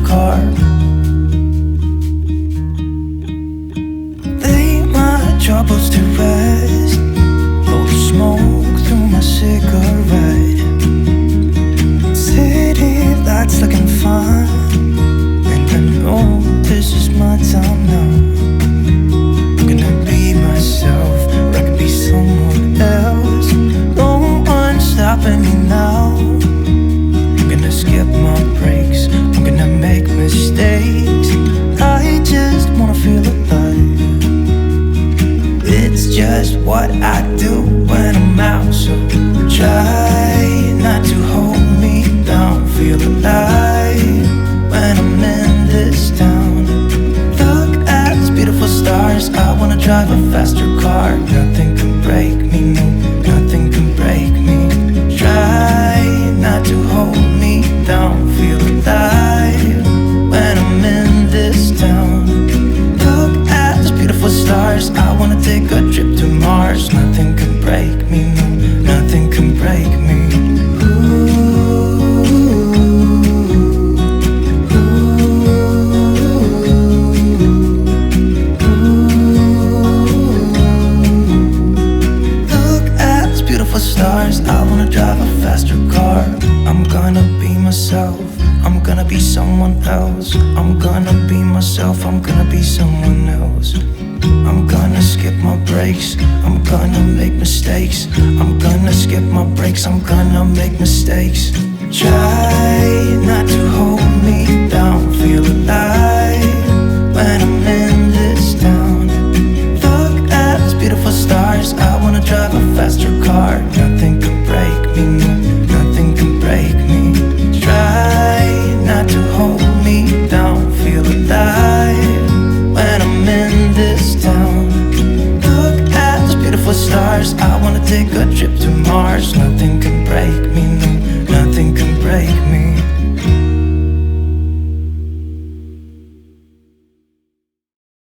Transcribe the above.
car. Lay my troubles to rest, blow the smoke through my cigarette. City lights looking fine, and I know this is my time now. I'm gonna be myself, or I could be someone else. No one's stopping me now. I'm gonna skip my breaks, I'm gonna make mistakes. I just wanna feel alive. It's just what I do when I'm out, so try not to hold me down. Feel alive when I'm in this town. Look at these beautiful stars, I wanna drive a faster car. Nothing can break me, no, nothing can break me. Try not to hold me down. Feel alive when I'm in this town. Look at these beautiful stars, I wanna take a trip to Mars. Nothing can break me, no, nothing can break me. Stars, I wanna drive a faster car. I'm gonna be myself, I'm gonna be someone else. I'm gonna be myself, I'm gonna be someone else. I'm gonna skip my breaks, I'm gonna make mistakes. I'm gonna skip my breaks, I'm gonna make mistakes. Try not to hold